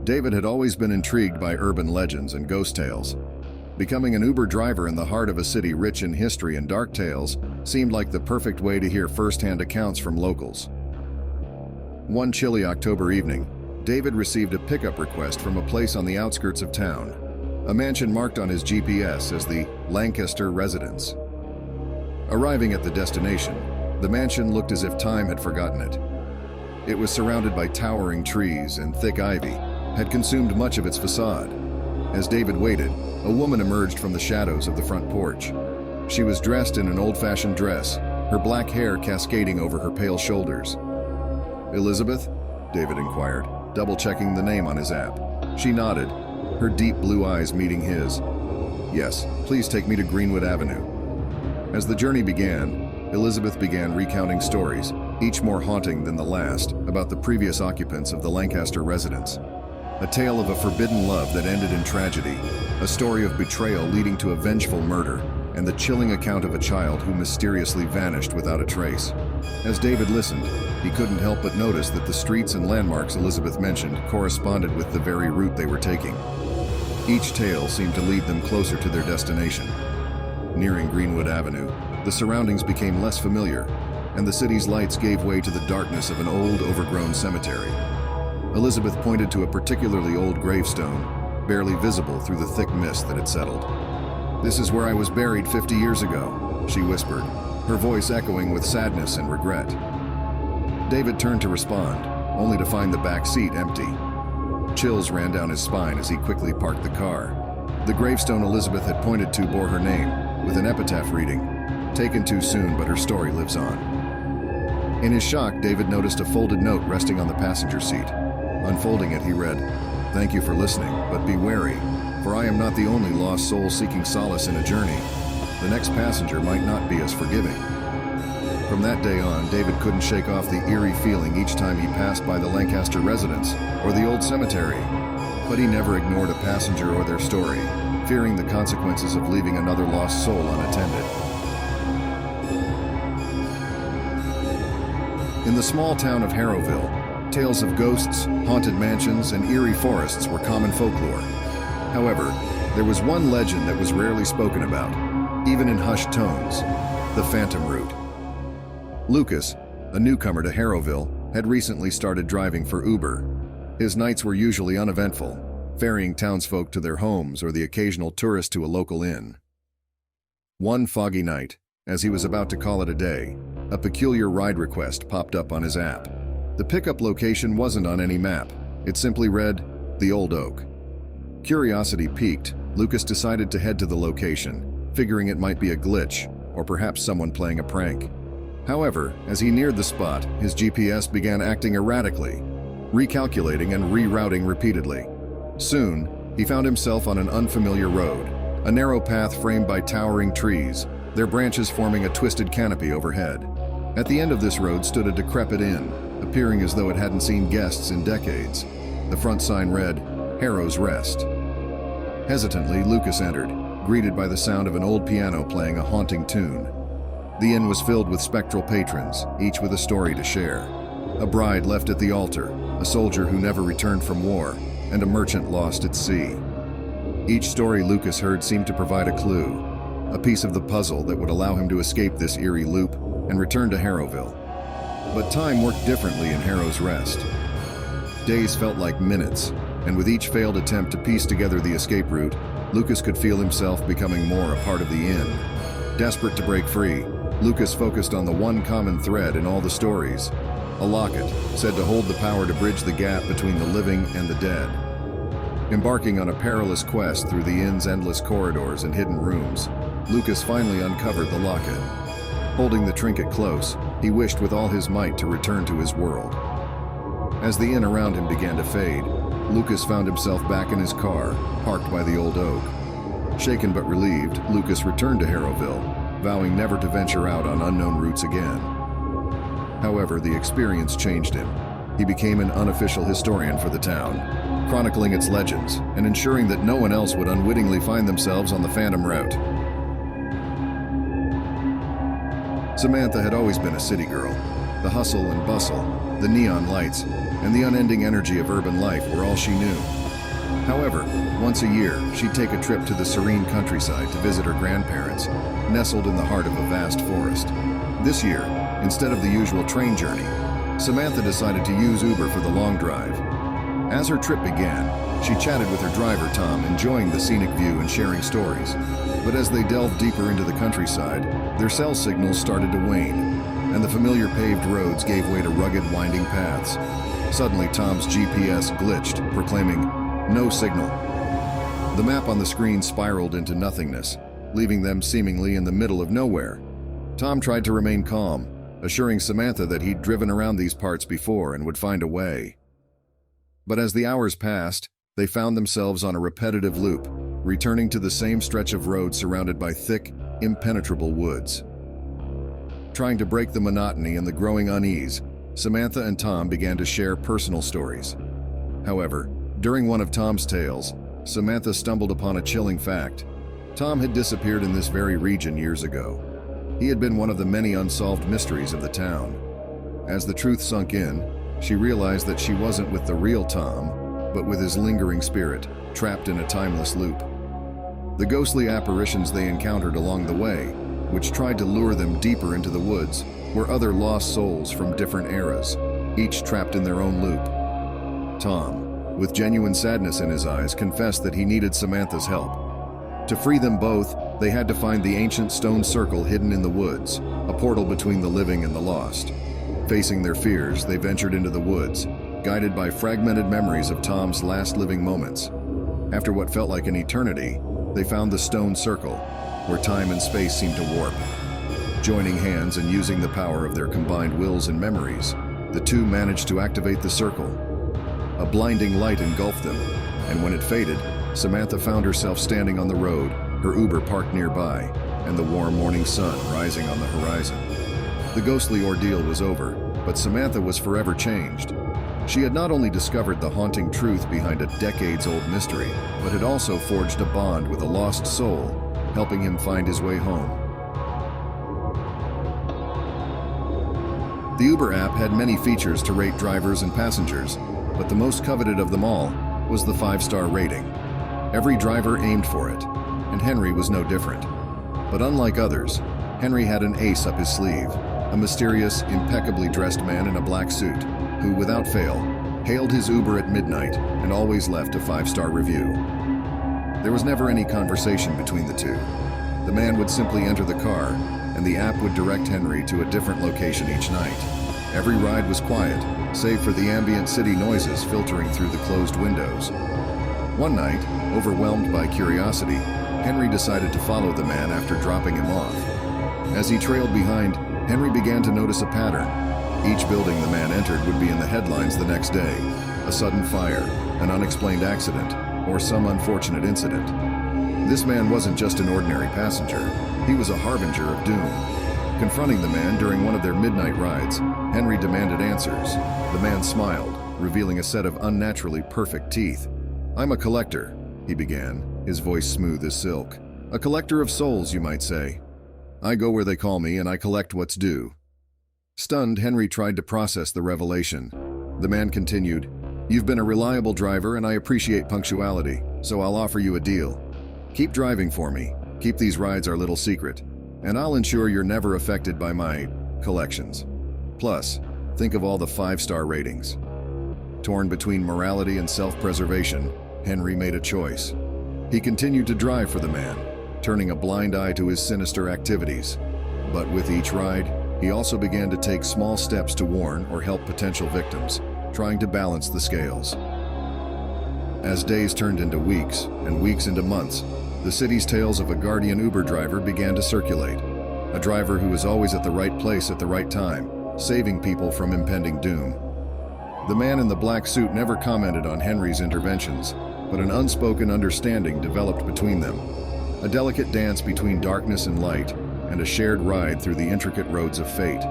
David had always been intrigued by urban legends and ghost tales. Becoming an Uber driver in the heart of a city rich in history and dark tales seemed like the perfect way to hear first-hand accounts from locals. One chilly October evening, David received a pickup request from a place on the outskirts of town, a mansion marked on his GPS as the Lancaster Residence. Arriving at the destination, the mansion looked as if time had forgotten it. It was surrounded by towering trees, and thick ivy had consumed much of its facade. As David waited, a woman emerged from the shadows of the front porch. She was dressed in an old-fashioned dress, her black hair cascading over her pale shoulders. "Elizabeth?" David inquired, double-checking the name on his app. She nodded, her deep blue eyes meeting his. "Yes, please take me to Greenwood Avenue." As the journey began, Elizabeth began recounting stories, each more haunting than the last, about the previous occupants of the Lancaster residence. A tale of a forbidden love that ended in tragedy, a story of betrayal leading to a vengeful murder, and the chilling account of a child who mysteriously vanished without a trace. As David listened, he couldn't help but notice that the streets and landmarks Elizabeth mentioned corresponded with the very route they were taking. Each tale seemed to lead them closer to their destination. Nearing Greenwood Avenue, the surroundings became less familiar, and the city's lights gave way to the darkness of an old, overgrown cemetery. Elizabeth pointed to a particularly old gravestone, barely visible through the thick mist that had settled. "This is where I was buried 50 years ago," she whispered, her voice echoing with sadness and regret. David turned to respond, only to find the back seat empty. Chills ran down his spine as he quickly parked the car. The gravestone Elizabeth had pointed to bore her name, with an epitaph reading, "Taken too soon, but her story lives on." In his shock, David noticed a folded note resting on the passenger seat. Unfolding it, he read, "Thank you for listening, but be wary, for I am not the only lost soul seeking solace in a journey. The next passenger might not be as forgiving." From that day on, David couldn't shake off the eerie feeling each time he passed by the Lancaster residence or the old cemetery. But he never ignored a passenger or their story, fearing the consequences of leaving another lost soul unattended. In the small town of Harrowville, tales of ghosts, haunted mansions, and eerie forests were common folklore. However, there was one legend that was rarely spoken about, even in hushed tones: the Phantom Route. Lucas, a newcomer to Harrowville, had recently started driving for Uber. His nights were usually uneventful, ferrying townsfolk to their homes or the occasional tourist to a local inn. One foggy night, as he was about to call it a day, a peculiar ride request popped up on his app. The pickup location wasn't on any map. It simply read, "The Old Oak." Curiosity piqued, Lucas decided to head to the location, figuring it might be a glitch, or perhaps someone playing a prank. However, as he neared the spot, his GPS began acting erratically, recalculating and rerouting repeatedly. Soon, he found himself on an unfamiliar road, a narrow path framed by towering trees, their branches forming a twisted canopy overhead. At the end of this road stood a decrepit inn, appearing as though it hadn't seen guests in decades. The front sign read, "Harrow's Rest." Hesitantly, Lucas entered, greeted by the sound of an old piano playing a haunting tune. The inn was filled with spectral patrons, each with a story to share. A bride left at the altar, a soldier who never returned from war, and a merchant lost at sea. Each story Lucas heard seemed to provide a clue, a piece of the puzzle that would allow him to escape this eerie loop and return to Harrowville. But time worked differently in Harrow's Rest. Days felt like minutes, and with each failed attempt to piece together the escape route, Lucas could feel himself becoming more a part of the inn. Desperate to break free, Lucas focused on the one common thread in all the stories: a locket, said to hold the power to bridge the gap between the living and the dead. Embarking on a perilous quest through the inn's endless corridors and hidden rooms, Lucas finally uncovered the locket. Holding the trinket close, he wished with all his might to return to his world. As the inn around him began to fade, Lucas found himself back in his car, parked by the Old Oak. Shaken but relieved, Lucas returned to Harrowville, vowing never to venture out on unknown routes again. However, the experience changed him. He became an unofficial historian for the town, chronicling its legends and ensuring that no one else would unwittingly find themselves on the Phantom Route. Samantha had always been a city girl. The hustle and bustle, the neon lights, and the unending energy of urban life were all she knew. However, once a year, she'd take a trip to the serene countryside to visit her grandparents, nestled in the heart of a vast forest. This year, instead of the usual train journey, Samantha decided to use Uber for the long drive. As her trip began, she chatted with her driver Tom, enjoying the scenic view and sharing stories. But as they delved deeper into the countryside, their cell signals started to wane, and the familiar paved roads gave way to rugged, winding paths. Suddenly, Tom's GPS glitched, proclaiming, "No signal." The map on the screen spiraled into nothingness, leaving them seemingly in the middle of nowhere. Tom tried to remain calm, assuring Samantha that he'd driven around these parts before and would find a way. But as the hours passed, they found themselves on a repetitive loop, returning to the same stretch of road surrounded by thick, impenetrable woods. Trying to break the monotony and the growing unease, Samantha and Tom began to share personal stories. However, during one of Tom's tales, Samantha stumbled upon a chilling fact. Tom had disappeared in this very region years ago. He had been one of the many unsolved mysteries of the town. As the truth sunk in, she realized that she wasn't with the real Tom, but with his lingering spirit, trapped in a timeless loop. The ghostly apparitions they encountered along the way, which tried to lure them deeper into the woods, were other lost souls from different eras, each trapped in their own loop. Tom, with genuine sadness in his eyes, confessed that he needed Samantha's help. To free them both, they had to find the ancient stone circle hidden in the woods, a portal between the living and the lost. Facing their fears, they ventured into the woods, guided by fragmented memories of Tom's last living moments. After what felt like an eternity, they found the stone circle, where time and space seemed to warp. Joining hands and using the power of their combined wills and memories, the two managed to activate the circle. A blinding light engulfed them, and when it faded, Samantha found herself standing on the road, her Uber parked nearby, and the warm morning sun rising on the horizon. The ghostly ordeal was over, but Samantha was forever changed. She had not only discovered the haunting truth behind a decades-old mystery, but had also forged a bond with a lost soul, helping him find his way home. The Uber app had many features to rate drivers and passengers, but the most coveted of them all was the 5-star rating. Every driver aimed for it, and Henry was no different. But unlike others, Henry had an ace up his sleeve, a mysterious, impeccably dressed man in a black suit, who, without fail, hailed his Uber at midnight and always left a 5-star review. There was never any conversation between the two. The man would simply enter the car, and the app would direct Henry to a different location each night. Every ride was quiet, save for the ambient city noises filtering through the closed windows. One night, overwhelmed by curiosity, Henry decided to follow the man after dropping him off. As he trailed behind, Henry began to notice a pattern. Each building the man entered would be in the headlines the next day. A sudden fire, an unexplained accident, or some unfortunate incident. This man wasn't just an ordinary passenger. He was a harbinger of doom. Confronting the man during one of their midnight rides, Henry demanded answers. The man smiled, revealing a set of unnaturally perfect teeth. "I'm a collector," he began, his voice smooth as silk. "A collector of souls, you might say. I go where they call me, and I collect what's due." Stunned, Henry tried to process the revelation. The man continued, "You've been a reliable driver, and I appreciate punctuality, so I'll offer you a deal. Keep driving for me, keep these rides our little secret, and I'll ensure you're never affected by my collections. Plus, think of all the 5-star ratings." Torn between morality and self-preservation, Henry made a choice. He continued to drive for the man, turning a blind eye to his sinister activities. But with each ride, he also began to take small steps to warn or help potential victims, trying to balance the scales. As days turned into weeks, and weeks into months, the city's tales of a guardian Uber driver began to circulate. A driver who was always at the right place at the right time, saving people from impending doom. The man in the black suit never commented on Henry's interventions, but an unspoken understanding developed between them. A delicate dance between darkness and light, and a shared ride through the intricate roads of fate.